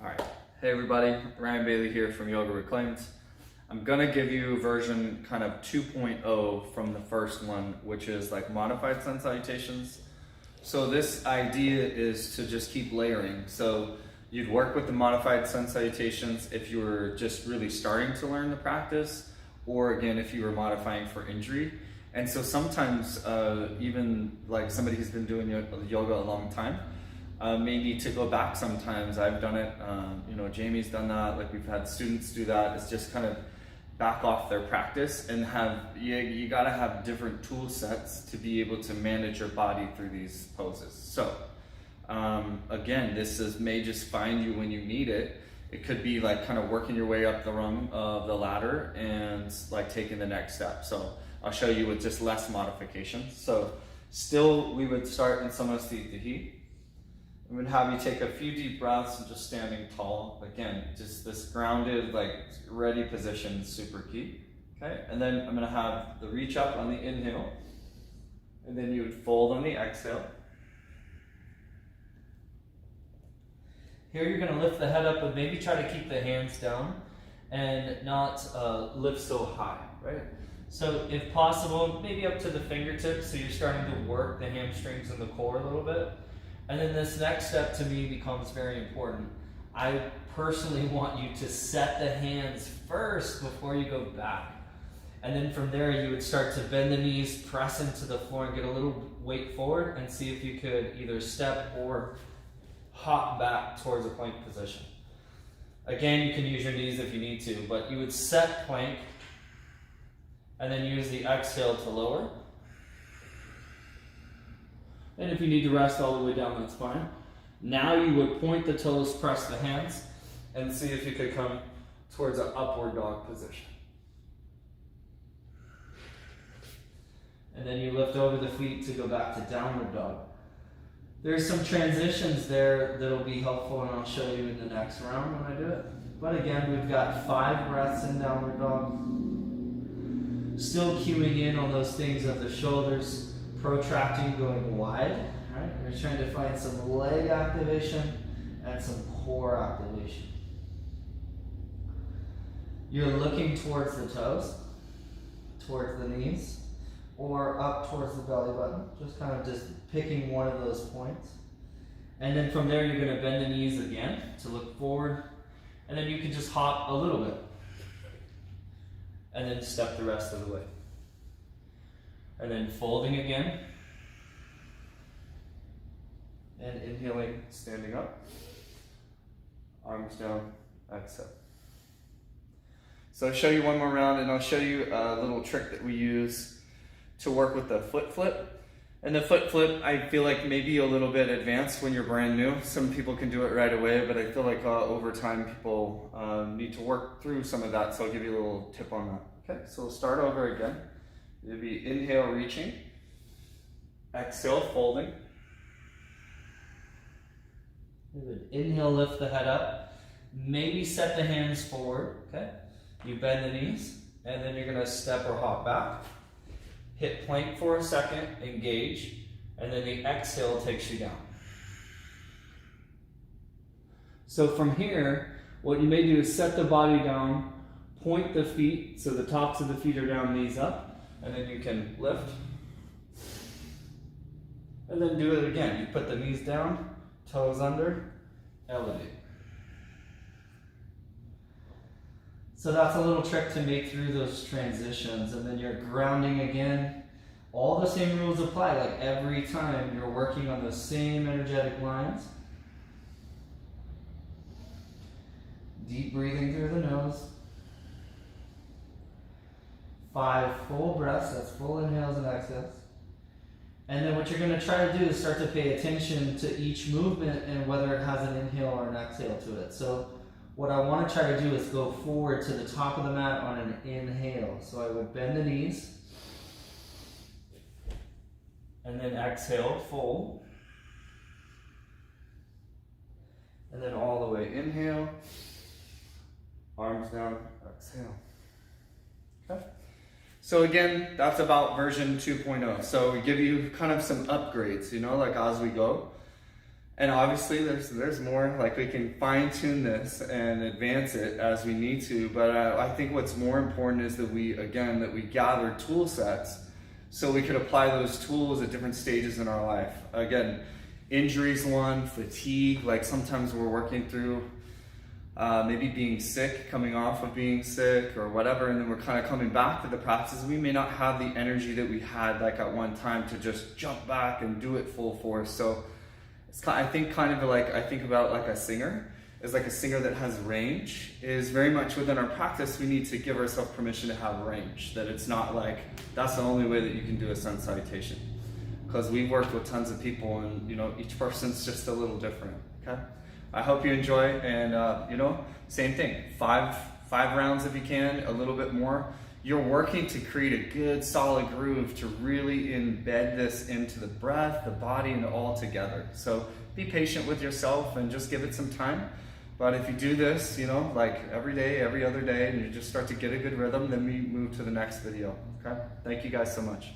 All right, hey everybody, Ryan Bailey here from Yoga Reclaimed. I'm gonna give you version kind of 2.0 from the first one, which is like modified Sun Salutations. So this idea is to just keep layering. So you'd work with the modified Sun Salutations if you were just really starting to learn the practice, or again, if you were modifying for injury. And so sometimes even like somebody who's been doing yoga a long time, may need to go back sometimes. I've done it, Jamie's done that, like we've had students do that. It's just kind of back off their practice and you gotta have different tool sets to be able to manage your body through these poses. So again, may just find you when you need it. It could be like kind of working your way up the rung of the ladder and like taking the next step. So I'll show you with just less modifications. So still we would start in Samasthiti. We would have you take a few deep breaths and just standing tall. Again, just this grounded, like ready position is super key. Okay, and then I'm gonna have the reach up on the inhale, and then you would fold on the exhale. Here you're gonna lift the head up, but maybe try to keep the hands down and not lift so high, right? So if possible, maybe up to the fingertips, so you're starting to work the hamstrings and the core a little bit. And then this next step to me becomes very important. I personally want you to set the hands first before you go back. And then from there you would start to bend the knees, press into the floor and get a little weight forward and see if you could either step or hop back towards a plank position. Again, you can use your knees if you need to, but you would set plank and then use the exhale to lower. And if you need to rest all the way down, that's fine. Now you would point the toes, press the hands, and see if you could come towards an upward dog position. And then you lift over the feet to go back to downward dog. There's some transitions there that'll be helpful, and I'll show you in the next round when I do it. But again, we've got 5 breaths in downward dog. Still cueing in on those things of the shoulders, protracting, going wide. Right? We're trying to find some leg activation and some core activation. You're looking towards the toes, towards the knees, or up towards the belly button. Just kind of just picking one of those points. And then from there, you're going to bend the knees again to look forward. And then you can just hop a little bit. And then step the rest of the way. And then folding again. And inhaling, standing up. Arms down, exhale. So I'll show you one more round, and I'll show you a little trick that we use to work with the foot flip. And the foot flip, I feel like maybe a little bit advanced when you're brand new. Some people can do it right away, but I feel like over time people need to work through some of that, so I'll give you a little tip on that. Okay, so we'll start over again. It'll be inhale, reaching. Exhale, folding. Inhale, lift the head up. Maybe set the hands forward, okay? You bend the knees, and then you're gonna step or hop back. Hit plank for a second, engage, and then the exhale takes you down. So from here, what you may do is set the body down, point the feet, so the tops of the feet are down, knees up, and then you can lift. And then do it again. You put the knees down, toes under, elevate. So that's a little trick to make through those transitions. And then you're grounding again. All the same rules apply, like every time you're working on the same energetic lines. Deep breathing through the nose. 5 full breaths, that's full inhales and exhales. And then what you're going to try to do is start to pay attention to each movement and whether it has an inhale or an exhale to it. So what I want to try to do is go forward to the top of the mat on an inhale. So I would bend the knees. And then exhale, fold. And then all the way, inhale. Arms down, exhale. Okay. So again, that's about version 2.0. So we give you kind of some upgrades, like as we go. And obviously there's more, like we can fine tune this and advance it as we need to, but I think what's more important is that we gather tool sets so we could apply those tools at different stages in our life. Again, injuries one, fatigue, like sometimes we're working through maybe being sick, coming off of being sick or whatever, and then we're kind of coming back to the practice. We may not have the energy that we had like at one time to just jump back and do it full force. So I think about like a singer, is like a singer that has range, is very much within our practice. We need to give ourselves permission to have range, that it's not like that's the only way that you can do a sun salutation, because we work with tons of people and each person's just a little different. Okay, I hope you enjoy, and same thing, five rounds if you can, a little bit more. You're working to create a good solid groove to really embed this into the breath, the body, and all together. So be patient with yourself and just give it some time. But if you do this, like every day, every other day, and you just start to get a good rhythm, then we move to the next video. Okay? Thank you guys so much.